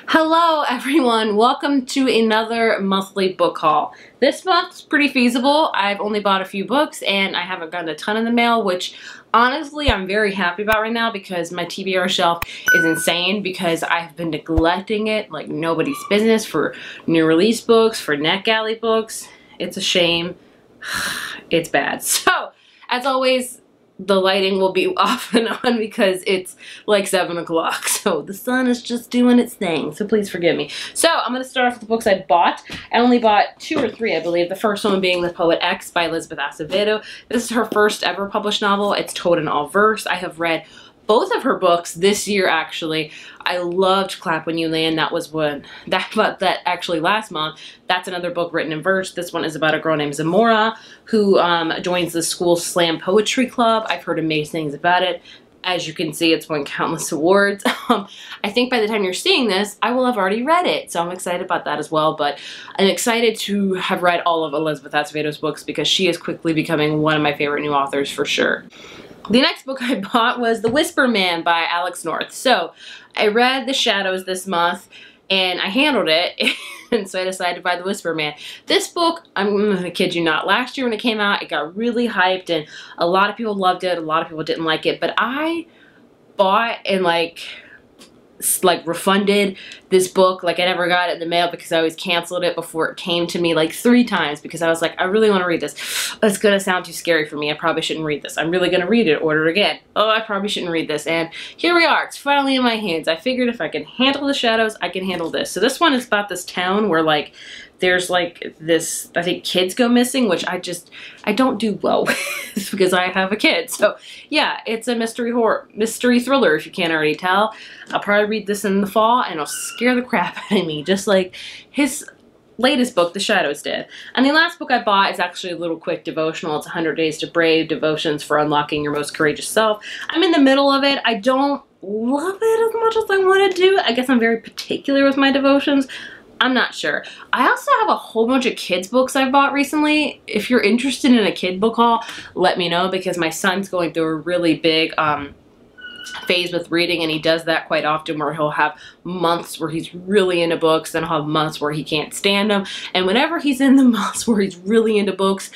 Hello everyone, welcome to another monthly book haul. This month's pretty feasible. I've only bought a few books and I haven't gotten a ton in the mail, which honestly I'm very happy about right now because my TBR shelf is insane because I've been neglecting it like nobody's business for new release books, for NetGalley books. It's a shame. It's bad. So, as always, the lighting will be off and on because it's like 7 o'clock. So the sun is just doing its thing. So please forgive me. So I'm going to start off with the books I bought. I only bought 2 or 3, I believe. The first one being The Poet X by Elizabeth Acevedo. This is her first ever published novel. It's told in all verse. I have read both of her books this year, actually. I loved Clap When You Land. That was that actually last month. That's another book written in verse. This one is about a girl named Zamora who joins the school slam poetry club. I've heard amazing things about it. As you can see, it's won countless awards. I think by the time you're seeing this, I will have already read it. So I'm excited about that as well. But I'm excited to have read all of Elizabeth Acevedo's books because she is quickly becoming one of my favorite new authors for sure. The next book I bought was The Whisper Man by Alex North. So I read The Shadows this month and I handled it and so I decided to buy The Whisper Man. This book, I'm gonna kid you not, last year when it came out it got really hyped and a lot of people loved it, a lot of people didn't like it, but I bought and like refunded this book. Like I never got it in the mail because I always canceled it before it came to me like 3 times because I was like, I really want to read this. It's gonna sound too scary for me. I probably shouldn't read this. I'm really gonna read it, order it again. Oh, I probably shouldn't read this. And here we are. It's finally in my hands. I figured if I can handle The Shadows, I can handle this. So this one is about this town where like there's like this, I think kids go missing, which I don't do well with because I have a kid. So yeah, it's a mystery thriller if you can't already tell. I'll probably read this in the fall and it'll scare the crap out of me, just like his latest book, The Shadows, did. And the last book I bought is actually a little quick devotional. It's 100 Days to Brave, Devotions for Unlocking Your Most Courageous Self. I'm in the middle of it. I don't love it as much as I want to do. I guess I'm very particular with my devotions. I'm not sure. I also have a whole bunch of kids books I've bought recently. If you're interested in a kid book haul, let me know because my son's going through a really big phase with reading and he does that quite often where he'll have months where he's really into books, then he'll have months where he can't stand them. And whenever he's in the months where he's really into books,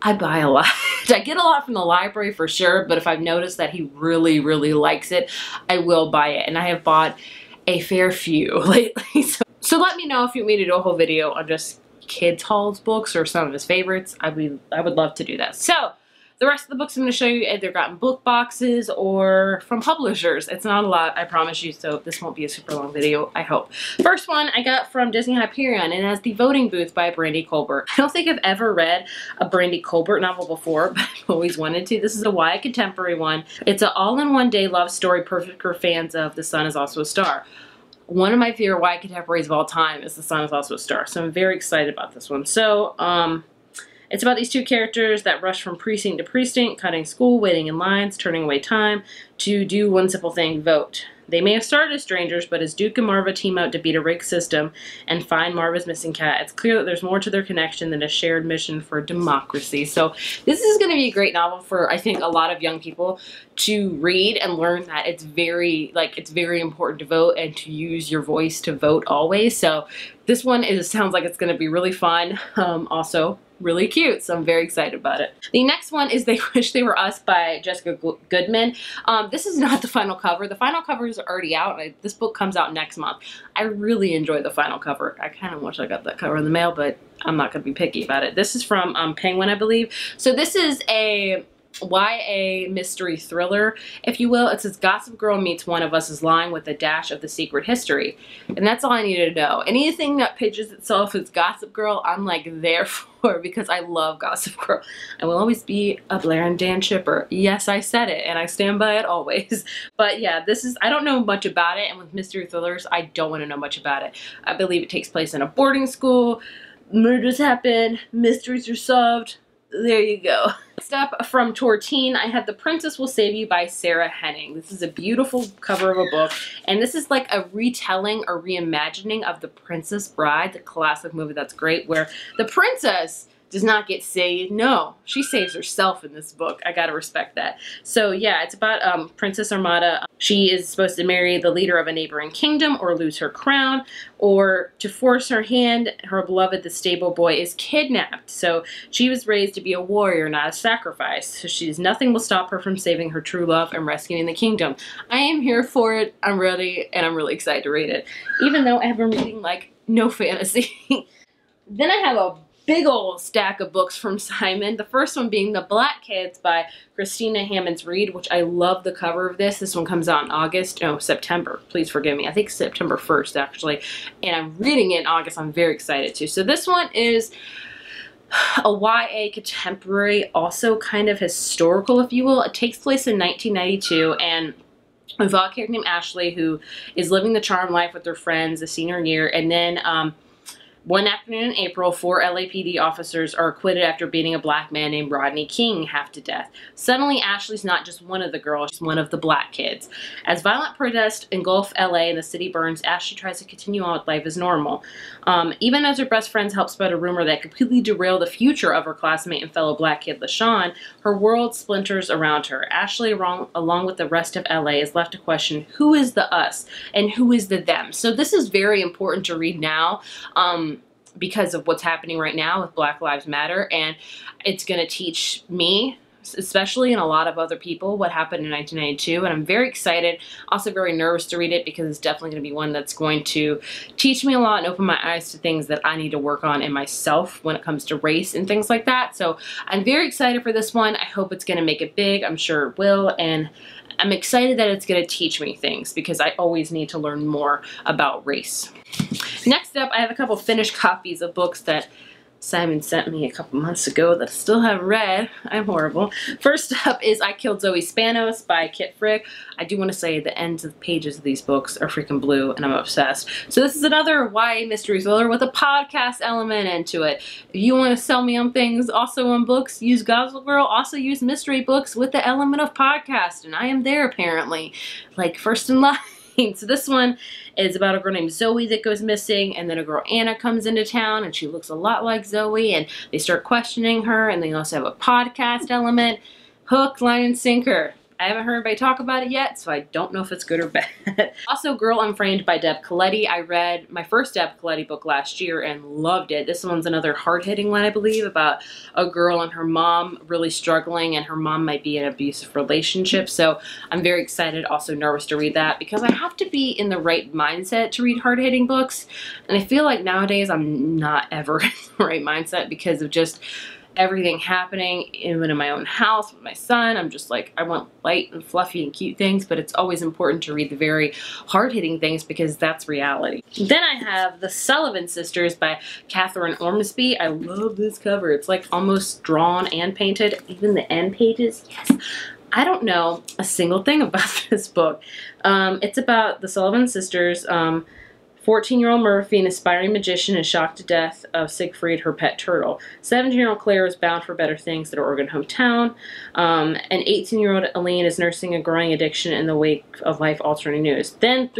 I buy a lot. I get a lot from the library for sure, but if I've noticed that he really, really likes it, I will buy it. And I have bought a fair few lately. So let me know if you want me to do a whole video on just kids hauls books or some of his favorites. I would love to do that. So the rest of the books I'm going to show you either got in book boxes or from publishers. It's not a lot, I promise you, so this won't be a super long video, I hope. First one I got from Disney Hyperion and has The Voting Booth by Brandy Colbert. I don't think I've ever read a Brandy Colbert novel before, but I've always wanted to. This is a YA contemporary one. It's an all-in-one-day love story perfect for fans of The Sun Is Also a Star. One of my favorite YA contemporaries of all time is The Sun Is Also a Star, so I'm very excited about this one. So, it's about these 2 characters that rush from precinct to precinct, cutting school, waiting in lines, turning away time, to do one simple thing, vote. They may have started as strangers, but as Duke and Marva team out to beat a rigged system and find Marva's missing cat, it's clear that there's more to their connection than a shared mission for democracy. So this is going to be a great novel for, I think, a lot of young people to read and learn that it's very important to vote and to use your voice to vote always. So this one sounds like it's going to be really fun. Also really cute, so I'm very excited about it. The next one is They Wish They Were Us by Jessica Goodman. This is not the final cover. The final cover is already out. This book comes out next month. I really enjoy the final cover. I kind of wish I got that cover in the mail, but I'm not going to be picky about it. This is from Penguin, I believe. So this is a YA mystery thriller, if you will. It says Gossip Girl meets One of Us is lying with a dash of the secret history. And that's all I needed to know. Anything that pitches itself as Gossip Girl, I'm like there for because I love Gossip Girl. I will always be a Blair and Dan shipper. Yes, I said it and I stand by it always. But yeah, I don't know much about it, and with mystery thrillers, I don't want to know much about it. I believe it takes place in a boarding school. Murders happen, mysteries are solved. There you go. Next up from Tortine, I have The Princess Will Save You by Sarah Henning. This is a beautiful cover of a book, and this is like a retelling or reimagining of The Princess Bride, the classic movie that's great, where the princess does not get saved. No, she saves herself in this book. I gotta respect that. So yeah, it's about Princess Armada. She is supposed to marry the leader of a neighboring kingdom or lose her crown, or to force her hand, her beloved, the stable boy, is kidnapped. So she was raised to be a warrior, not a sacrifice. So nothing will stop her from saving her true love and rescuing the kingdom. I am here for it. I'm ready, and I'm really excited to read it. Even though I have been reading like no fantasy. Then I have a big old stack of books from Simon. The first one being The Black Kids by Christina Hammonds Reed, which I love the cover of this. This one comes out in September. Please forgive me. I think September 1st, actually. And I'm reading it in August. I'm very excited too. So this one is a YA contemporary, also kind of historical, if you will. It takes place in 1992, and a character named Ashley, who is living the charmed life with her friends the senior year, and then one afternoon in April, 4 LAPD officers are acquitted after beating a black man named Rodney King half to death. Suddenly, Ashley's not just one of the girls, she's one of the black kids. As violent protests engulf LA and the city burns, Ashley tries to continue on with life as normal. Even as her best friends help spread a rumor that completely derailed the future of her classmate and fellow black kid, LaShawn, her world splinters around her. Ashley, along with the rest of LA, is left to question who is the us and who is the them. So this is very important to read now. Because of what's happening right now with Black Lives Matter, and it's going to teach me, especially, and a lot of other people, what happened in 1992, and I'm very excited, also very nervous to read it, because it's definitely going to be one that's going to teach me a lot and open my eyes to things that I need to work on in myself when it comes to race and things like that. So I'm very excited for this one. I hope it's going to make it big. I'm sure it will, and I'm excited that it's going to teach me things, because I always need to learn more about race. Next up, I have a couple finished copies of books that Simon sent me a couple months ago that I still haven't read. I'm horrible. First up is I Killed Zoe Spanos by Kit Frick. I do want to say the ends of the pages of these books are freaking blue, and I'm obsessed. So this is another YA mystery thriller with a podcast element into it. If you want to sell me on things also on books, use Gospel Girl. Also use mystery books with the element of podcast, and I am there apparently, like first in line. So this one is about a girl named Zoe that goes missing, and then a girl, Anna, comes into town, and she looks a lot like Zoe, and they start questioning her, and they also have a podcast element. Hook, line, and sinker. I haven't heard anybody talk about it yet, so I don't know if it's good or bad. Also, Girl Unframed by Deb Coletti. I read my first Deb Coletti book last year and loved it. This one's another hard-hitting one, I believe, about a girl and her mom really struggling, and her mom might be in an abusive relationship. So I'm very excited, also nervous to read that, because I have to be in the right mindset to read hard-hitting books. And I feel like nowadays I'm not ever in the right mindset because of just everything happening, even in my own house with my son. I'm just like, I want light and fluffy and cute things, but it's always important to read the very hard-hitting things, because that's reality. Then I have The Sullivan Sisters by Catherine Ormsby. I love this cover. It's like almost drawn and painted. Even the end pages, yes. I don't know a single thing about this book. It's about the Sullivan Sisters. 14-year-old Murphy, an aspiring magician, is shocked to death of Siegfried, her pet turtle. 17-year-old Claire is bound for better things at her Oregon hometown. And 18-year-old Aline is nursing a growing addiction in the wake of life-altering news. Then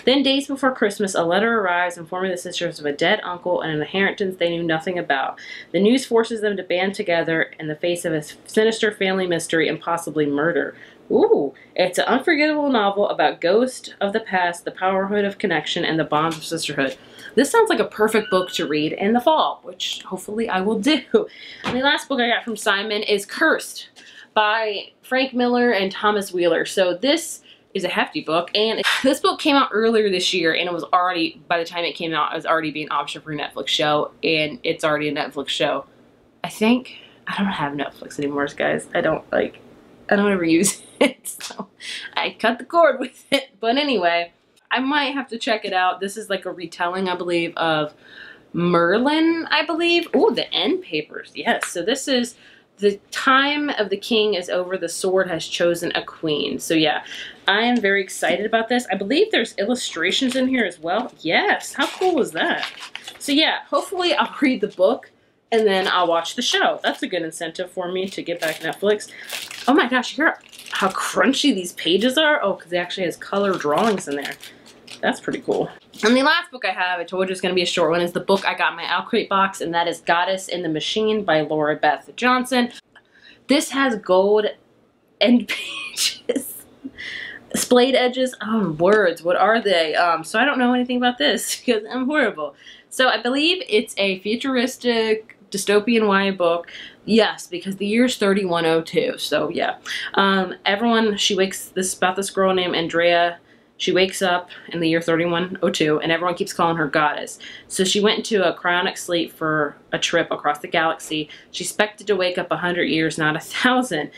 days before Christmas, a letter arrives informing the sisters of a dead uncle and an inheritance they knew nothing about. The news forces them to band together in the face of a sinister family mystery and possibly murder. Ooh, it's an unforgettable novel about ghosts of the past, the powerhood of connection, and the bonds of sisterhood. This sounds like a perfect book to read in the fall, which hopefully I will do. And the last book I got from Simon is Cursed by Frank Miller and Thomas Wheeler. So this is a hefty book, and this book came out earlier this year, and it was already, by the time it came out, it was already being optioned for a Netflix show, and it's already a Netflix show. I think, I don't have Netflix anymore, guys. I don't ever use it, so I cut the cord with it. But anyway, I might have to check it out. This is like a retelling, I believe, of Merlin, I believe. Oh, the end papers, yes. So this is The Time of the King is Over, the Sword Has Chosen a Queen. So yeah, I am very excited about this. I believe there's illustrations in here as well. Yes, how cool is that? So yeah, hopefully I'll read the book and then I'll watch the show. That's a good incentive for me to get back Netflix. Oh my gosh, you hear how crunchy these pages are? Oh, because it actually has color drawings in there. That's pretty cool. And the last book I have, I told you it's going to be a short one, is the book I got in my Outcrate box, and that is Goddess in the Machine by Laura Beth Johnson. This has gold end pages, splayed edges. Oh, words, what are they? So I don't know anything about this because I'm horrible. So I believe it's a futuristic dystopian YA book. Yes, because the year's 3102. So yeah, this is about this girl named Andrea. She wakes up in the year 3102, and everyone keeps calling her Goddess. So she went into a cryonic sleep for a trip across the galaxy. She's expected to wake up 100 years, not 1,000.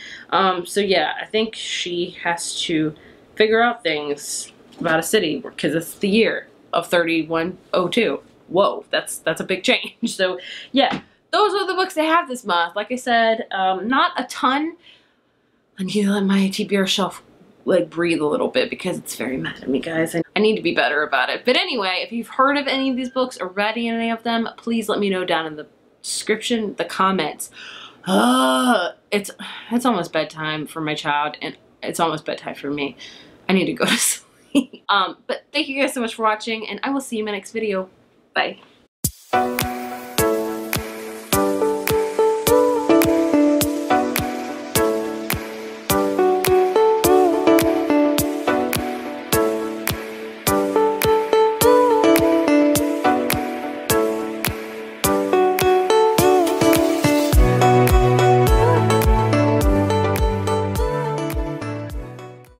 So yeah, I think she has to figure out things about a city because it's the year of 3102. Whoa, that's a big change. So yeah, those are the books I have this month. Like I said, not a ton. I need to let my TBR shelf like breathe a little bit because it's very mad at me, guys. I need to be better about it. But anyway, if you've heard of any of these books or read any of them, please let me know down in the description, the comments. It's almost bedtime for my child, and it's almost bedtime for me. I need to go to sleep. But thank you guys so much for watching, and I will see you in my next video. Bye.